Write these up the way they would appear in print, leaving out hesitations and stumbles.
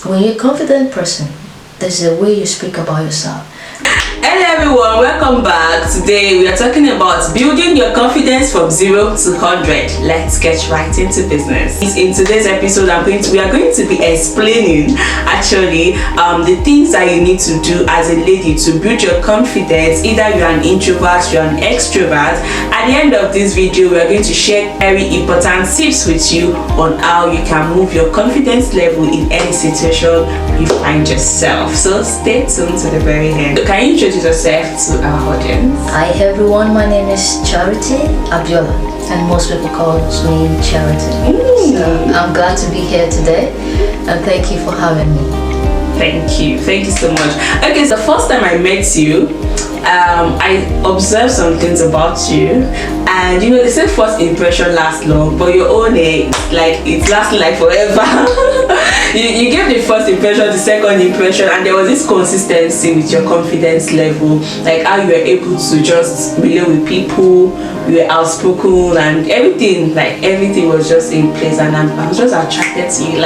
when you're a confident person, there's a way you speak about yourself. Hello everyone, welcome back. Today we are talking about building your confidence from 0 to 100. Let's get right into business. In today's episode, we are going to be explaining actually the things that you need to do as a lady to build your confidence. Either you're an introvert, you're an extrovert. At the end of this video, we are going to share very important tips with you on how you can move your confidence level in any situation you find yourself. So stay tuned to the very end. So can you introduce yourself to our audience? Hi everyone, my name is Charity Abiola, and most people call me Charity. So I'm glad to be here today, and thank you for having me. Thank you so much. Okay, so the first time I met you, I observed some things about you, and you know they say first impression lasts long, but your own it's lasting like forever. you gave the first impression, the second impression, and there was this consistency with your confidence level, like how you were able to just relate with people, you were outspoken, and everything was just in place, and I was just attracted to you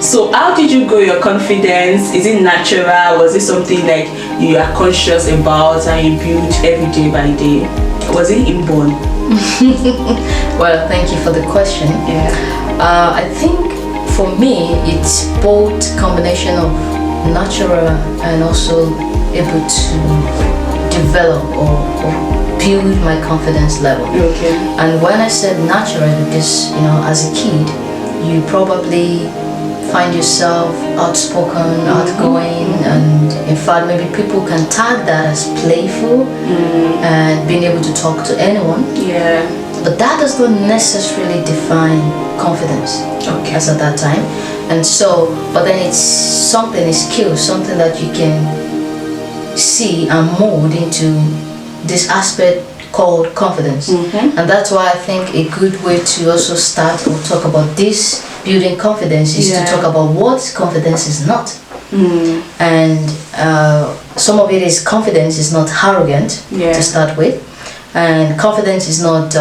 So how did you grow your confidence? Is it natural? Was it something like you are conscious about and you build every day by day? Was it inborn? Well, thank you for the question. I think for me it's both combination of natural and also able to develop or build my confidence level. Okay. And when I said natural, because as a kid you probably find yourself outspoken, outgoing, and in fact maybe people can tag that as playful and being able to talk to anyone. Yeah. But that does not necessarily define confidence as at that time. And so, but then it's something, a skill, something that you can see and mold into this aspect called confidence. And that's why I think a good way to also start or talk about this building confidence is to talk about what confidence is not. And some of it is confidence is not arrogant to start with, and confidence is not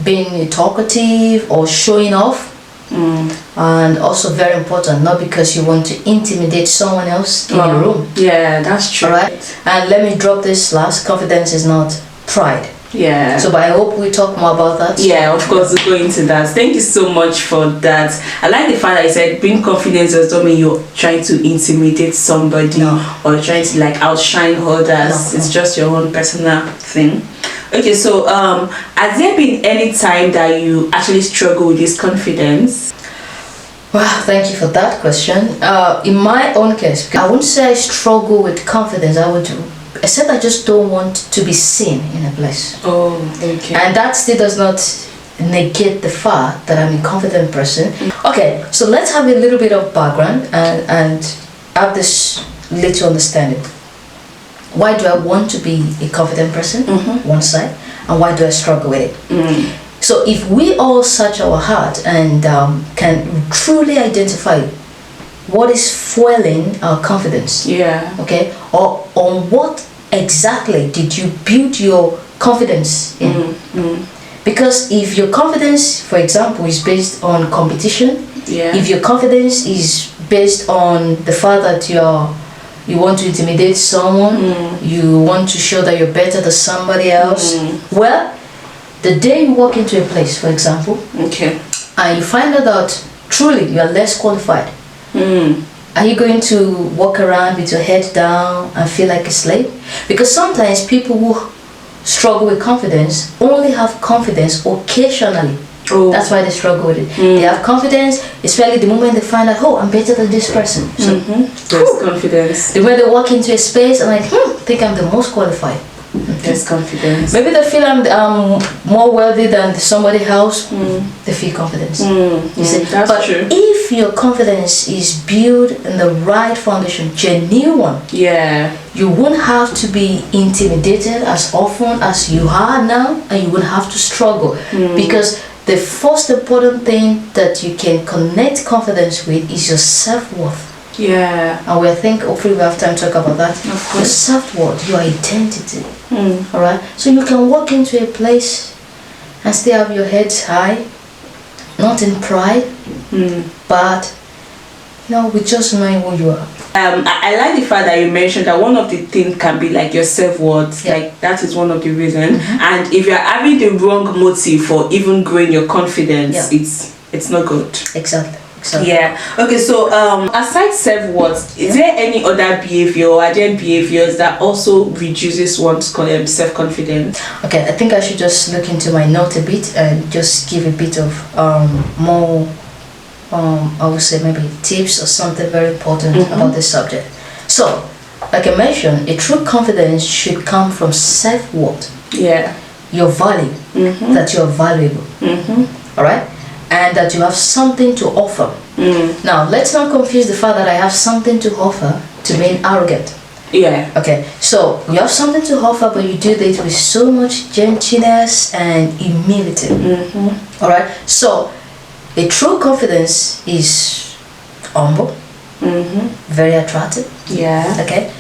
being talkative or showing off. And also very important, not because you want to intimidate someone else in the room. Yeah, that's true. Alright, and let me drop this last: confidence is not pride. Yeah. So, but I hope we talk more about that. Yeah, of course, we'll go into that. Thank you so much for that. I like the fact that you said being confident does not mean you're trying to intimidate somebody or trying to outshine others. It's just your own personal thing. Okay, so has there been any time that you actually struggle with this confidence? Well, thank you for that question. In my own case, I wouldn't say I struggle with confidence. Except I just don't want to be seen in a place. Oh, okay. And that still does not negate the fact that I'm a confident person. Okay, so let's have a little bit of background and have this little understanding. Why do I want to be a confident person? One side. And why do I struggle with it? So if we all search our heart and can truly identify what is fueling our confidence, okay, or on what exactly did you build your confidence in? Because if your confidence, for example, is based on competition, if your confidence is based on the fact that you want to intimidate someone, you want to show that you're better than somebody else, well, the day you walk into a place, for example, and you find out that truly you are less qualified, are you going to walk around with your head down and feel like a slave? Because sometimes people who struggle with confidence only have confidence occasionally. That's why they struggle with it. They have confidence, especially the moment they find out, I'm better than this person. So, there's confidence. The way they walk into a space and I think I'm the most qualified. There's confidence. Maybe they feel I'm more worthy than somebody else. They feel confidence. You see? That's true. If your confidence is built in the right foundation, genuine, you won't have to be intimidated as often as you are now, and you won't have to struggle because the first important thing that you can connect confidence with is your self-worth. And we think hopefully we have time to talk about that. Your self-worth, your identity. Alright? So you can walk into a place and still have your heads high, not in pride, but with just knowing who you are. I like the fact that you mentioned that one of the things can be like your self-worth. Yeah. Like that is one of the reasons. And if you're having the wrong motive for even growing your confidence, it's not good. Exactly. Yeah. Okay, so aside self-worth, is there any other behavior or are there behaviors that also reduces one's self-confidence? Okay, I think I should just look into my note a bit and just give a bit of more I would say maybe tips or something very important about this subject. So, like I mentioned, a true confidence should come from self-worth. Yeah. Your value, that you are valuable. All right? And that you have something to offer. Now, let's not confuse the fact that I have something to offer to being arrogant. Yeah. Okay, so you have something to offer, but you do it with so much gentleness and humility. All right? So, a true confidence is humble, very attractive. Yeah. Okay,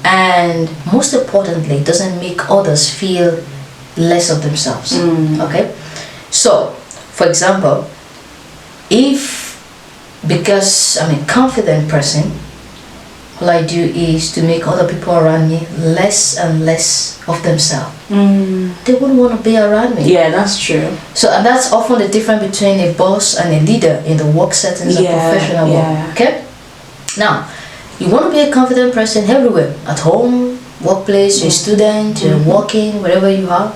and most importantly, doesn't make others feel less of themselves. Okay, so for example, because I'm a confident person, all I do is to make other people around me less and less of themselves. They wouldn't want to be around me. Yeah, that's true. So, and that's often the difference between a boss and a leader in the work settings of professional work. Okay? Now, you want to be a confident person everywhere. At home, workplace, you're a student, you're working, wherever you are.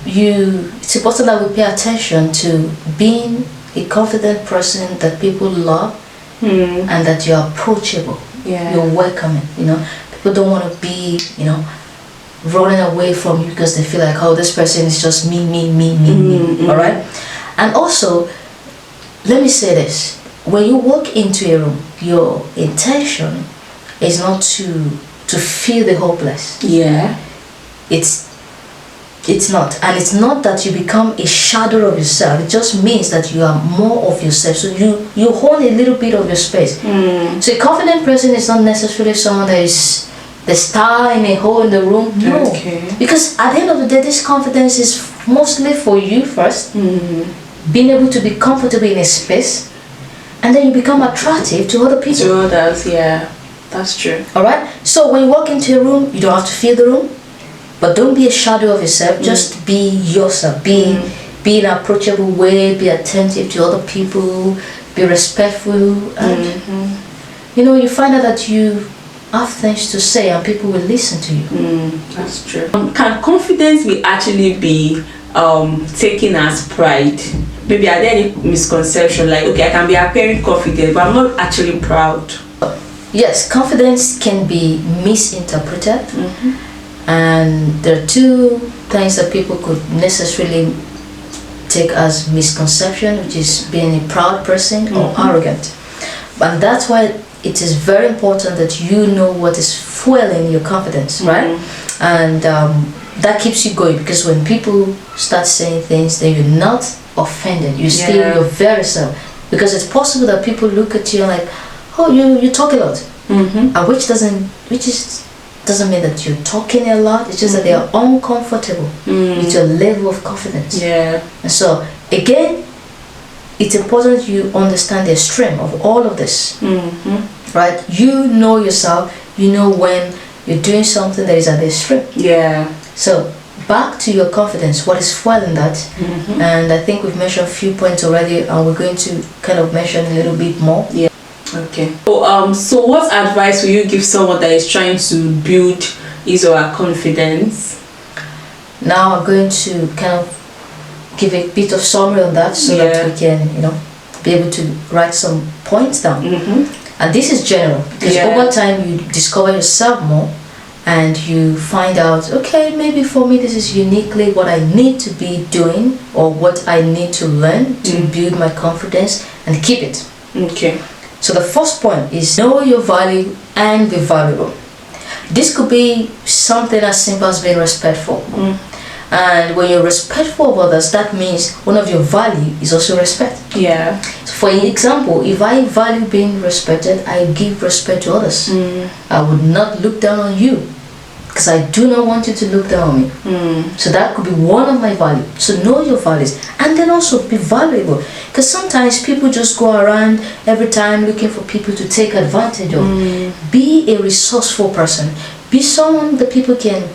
It's important that we pay attention to being a confident person that people love and that you're approachable. You're welcoming. People don't want to be, running away from you because they feel like, oh, this person is just me. All right? And also, let me say this. When you walk into a room, your intention is not to feel the hopeless. Yeah. It's not. And it's not that you become a shadow of yourself. It just means that you are more of yourself. So you hold a little bit of your space. So a confident person is not necessarily someone that is the star in a hole in the room. No. Okay. Because at the end of the day, this confidence is mostly for you first. Being able to be comfortable in a space. And then you become attractive to other people. To others, yeah. That's true. Alright? So when you walk into a room, you don't have to feel the room. But don't be a shadow of yourself. Just be yourself. Be in an approachable way. Be attentive to other people. Be respectful. And you find out that you have things to say and people will listen to you. That's true. Can confidence be actually be taken as pride? Maybe are there any misconception like, okay, I can be appearing confident, but I'm not actually proud? Yes, confidence can be misinterpreted. And there are two things that people could necessarily take as misconception, which is being a proud person or arrogant. And that's why it is very important that you know what is fueling your confidence, right? And that keeps you going, because when people start saying things, then you're not offended. You still your very self, because it's possible that people look at you like, oh, you talk a lot, and which doesn't mean that you're talking a lot. It's just that they are uncomfortable with your level of confidence. Yeah. And so again, it's important you understand the extreme of all of this. Right? You know yourself. You know when you're doing something that is at the extreme. Yeah. So back to your confidence. What is fueling that? And I think we've mentioned a few points already, and we're going to kind of mention a little bit more. Yeah. Okay. So what advice will you give someone that is trying to build his or her confidence? Now I'm going to kind of give a bit of summary on that so that we can, be able to write some points down. And this is general, because over time you discover yourself more and you find out, okay, maybe for me this is uniquely what I need to be doing or what I need to learn to build my confidence and keep it. Okay. So the first point is know your value and be valuable. This could be something as simple as being respectful. And when you're respectful of others, that means one of your value is also respect. Yeah. So for example, if I value being respected, I give respect to others. I would not look down on you, because because I do not want you to look down on me. So that could be one of my values. So know your values, and then also be valuable, because sometimes people just go around every time looking for people to take advantage of. Be a resourceful person. Be someone that people can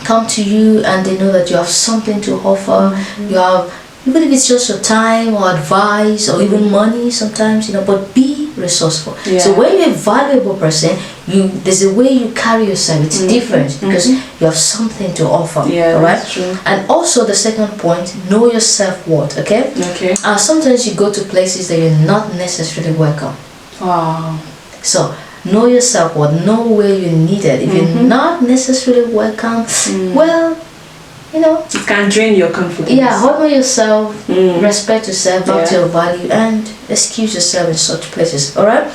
come to you and they know that you have something to offer. You have, even if it's just your time or advice or even money sometimes, but be resourceful. So when you're a valuable person, there's a way you carry yourself. It's different because you have something to offer. All right. That's true. And also the second point, know your self-worth. Okay. Sometimes you go to places that you're not necessarily welcome. Wow. So know your self-worth. Know where you're needed. If you're not necessarily welcome, well, it can drain your confidence. Honor yourself, respect yourself, back to your value, and excuse yourself in such places. All right.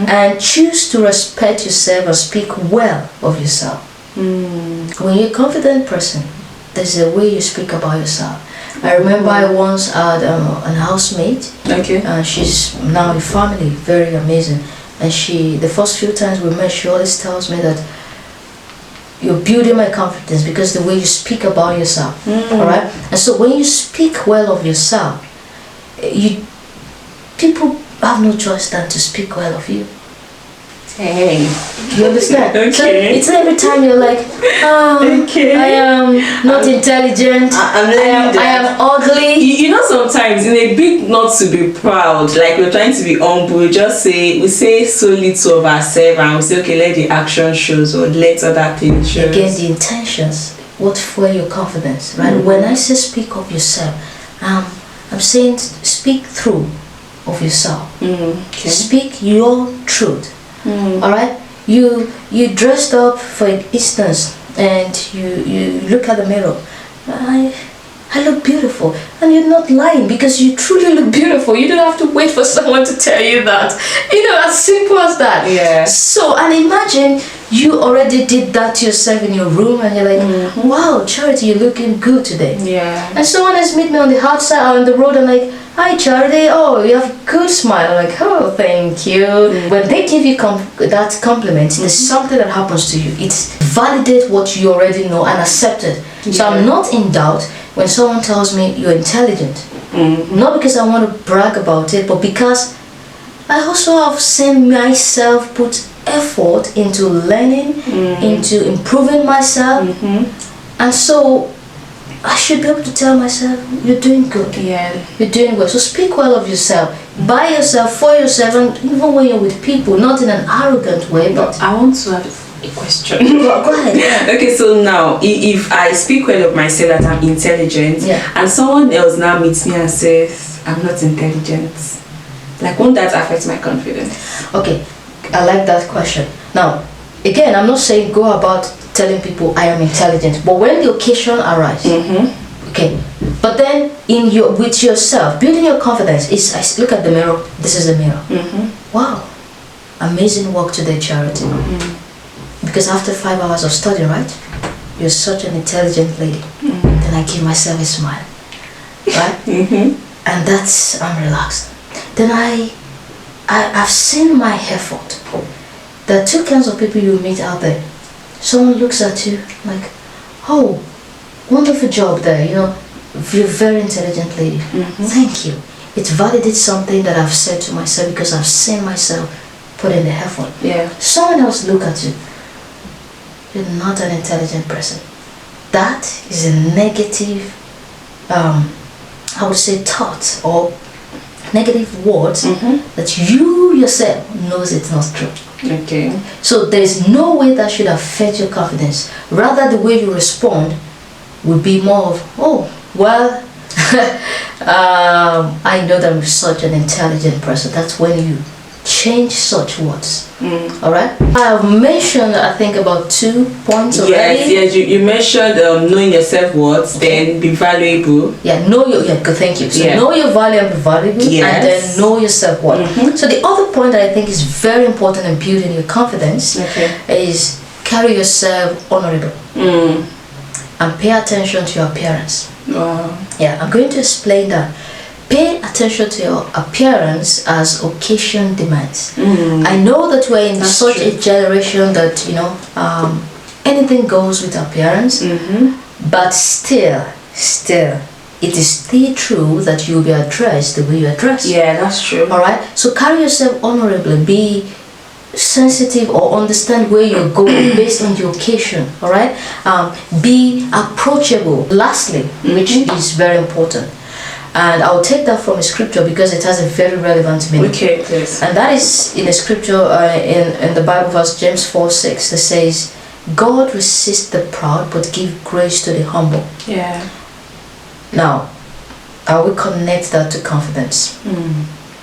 And choose to respect yourself and speak well of yourself. When you're a confident person, there's a way you speak about yourself. I remember I once had an housemate. She's now a family, very amazing. And the first few times we met, she always tells me that you're building my confidence because the way you speak about yourself. All right. And so when you speak well of yourself, people have no choice than to speak well of you. Hey, you understand? So it's every time you're like, I am not intelligent, I am ugly. Sometimes in a bit not to be proud, like we're trying to be humble, we say so little of ourselves and we say, okay, let the action shows or let other things show. Again, the intentions, what fuel your confidence, right? When I say speak of yourself, I'm saying speak through of yourself. Speak your truth. All right, you dressed up for instance, and you look at the mirror. I look beautiful, and you're not lying because you truly look beautiful. You don't have to wait for someone to tell you that. As simple as that. So, and imagine you already did that to yourself in your room, and you're like, wow, Charity, you're looking good today. And someone has met me on the outside or on the road, and like, hi Charity, oh, you have a good smile. I'm like, oh, thank you. When they give you that compliment, there's something that happens to you. It validates what you already know and accept it. So I'm not in doubt when someone tells me you're intelligent. Not because I want to brag about it, but because I also have seen myself put effort into learning, into improving myself. And so I should be able to tell myself, you're doing good. You're doing well. So speak well of yourself, by yourself, for yourself, and even when you're with people, not in an arrogant way. But I want to have a question. Go ahead. Okay, so now if I speak well of myself that I'm intelligent, and someone else now meets me and says I'm not intelligent, like won't that affect my confidence? Okay, I like that question. Now, again, I'm not saying go about telling people I am intelligent, but when the occasion arises, okay, but then with yourself, building your confidence is, I look at the mirror. This is the mirror. Wow, amazing work today, Charity. Because after 5 hours of studying, right, you're such an intelligent lady. Then I give myself a smile, right? And I'm relaxed. Then I've seen my effort. There are two kinds of people you meet out there. Someone looks at you like, oh, wonderful job there, you're a very intelligent lady. Thank you. It validates something that I've said to myself because I've seen myself put in the effort. Someone else look at you, you're not an intelligent person. That is a negative, I would say, thought or negative words that you yourself knows it's not true. So there's no way that should affect your confidence. Rather, the way you respond would be more of, oh, well, I know that I'm such an intelligent person. That's when you change such words. All right. I've mentioned, I think, about 2 points already. Yes. You mentioned knowing your self-worth, then be valuable. Good. Thank you. So know your value and be valuable, and then know your self-worth. So the other point that I think is very important in building your confidence is carry yourself honorable and pay attention to your appearance. I'm going to explain that. Pay attention to your appearance as occasion demands. I know that we're in such a generation that anything goes with appearance, but still, it is still true that you'll be addressed the way you address. Yeah, that's true. All right. So carry yourself honorably. Be sensitive or understand where you're going based on the occasion. All right. Be approachable. Lastly, which is very important, and I'll take that from a scripture because it has a very relevant meaning. Okay, please. And that is in a scripture in the Bible verse James 4:6 that says, God resists the proud but give grace to the humble. Yeah. Now, I will connect that to confidence.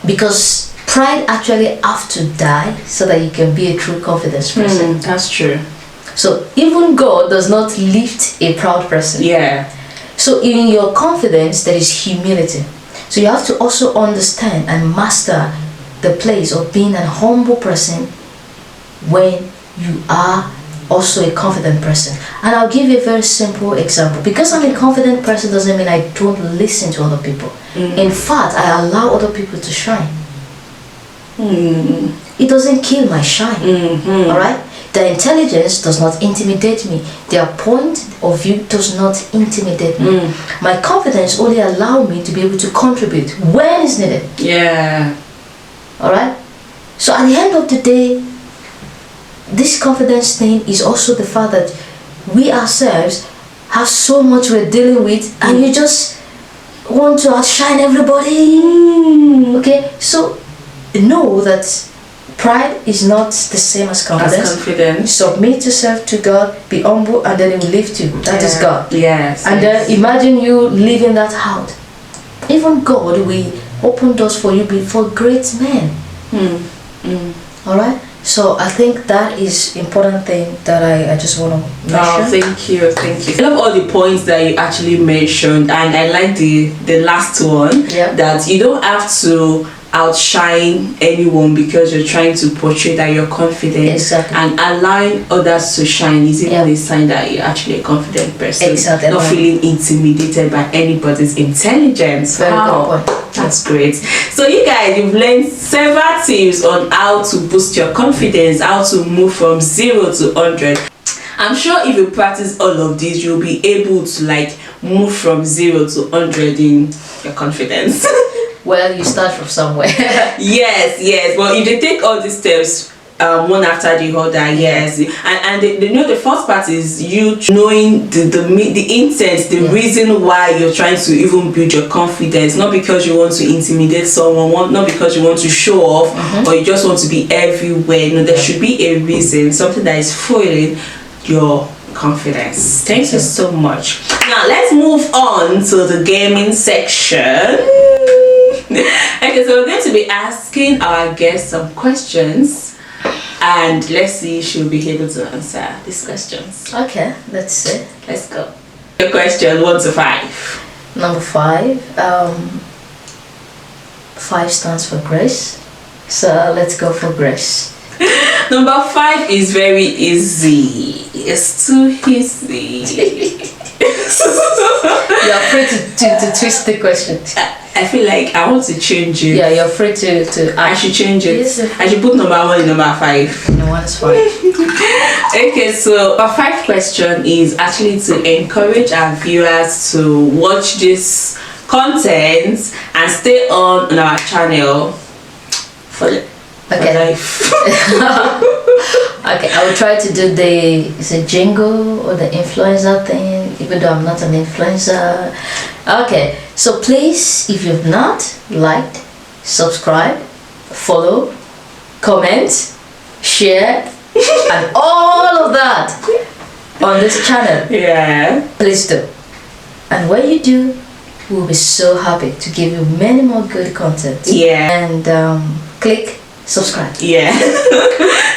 Because pride actually have to die so that you can be a true confidence person. That's true. So even God does not lift a proud person. Yeah. So in your confidence, there is humility. So you have to also understand and master the place of being an humble person when you are also a confident person. And I'll give you a very simple example. Because I'm a confident person doesn't mean I don't listen to other people. In fact, I allow other people to shine. It doesn't kill my shine. All right? Their intelligence does not intimidate me. Their point of view does not intimidate me. My confidence only allows me to be able to contribute when it's needed. Yeah. All right? So at the end of the day, this confidence thing is also the fact that we ourselves have so much we're dealing with, and you just want to outshine everybody. Okay? So know that pride is not the same as confidence. Submit yourself to God, be humble, and then He will lift you. That is God. Yes. And then imagine you living that out. Even God will open doors for you before great men. All right? So I think that is important thing that I just want to mention. Oh, thank you. I love all the points that you actually mentioned, and I like the last one. Yeah. That you don't have to outshine anyone because you're trying to portray that you're confident. Exactly. And allowing others to shine is even a sign that you're actually a confident person. Exactly. Not feeling intimidated by anybody's intelligence. Very good point. That's great. So you guys, you've learned several tips on how to boost your confidence, how to move from 0 to 100. I'm sure if you practice all of these, you'll be able to like move from 0 to 100 in your confidence. Well, you start from somewhere. yes. But if they take all these steps one after the other, yes. And the first part is you knowing the intent, the reason why you're trying to even build your confidence. Not because you want to intimidate someone, not because you want to show off, or you just want to be everywhere. No, there should be a reason, something that is fueling your confidence. Thank you so much. Now let's move on to the gaming section. Okay, so we're going to be asking our guests some questions, and let's see if she'll be able to answer these questions. Okay, let's see. Let's go. Your question 1 to 5. Number 5. 5 stands for grace. So let's go for grace. Number 5 is very easy. It's too easy. You're afraid to twist the question. I feel like I want to change it. Yeah, you're afraid to I should change it. Yes, I should put number 1 in number 5. No, 1 is fine. Okay, so our 5th question is actually to encourage our viewers to watch this content and stay on our channel for life. Okay, I will try to do the jingle or the influencer thing, even though I'm not an influencer. Okay, so please, if you've not liked, subscribe, follow, comment, share, and all of that on this channel. Yeah. Please do. And when you do, we'll be so happy to give you many more good content. Yeah. And click subscribe. Yeah.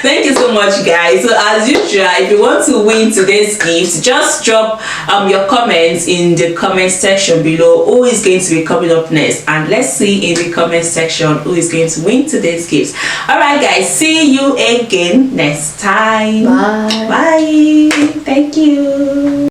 Thank you so much, guys. So as usual, if you want to win today's gift, just drop your comments in the comment section below who is going to be coming up next, and let's see in the comment section who is going to win today's gift. All right, guys, see you again next time. Bye. Bye. Thank you.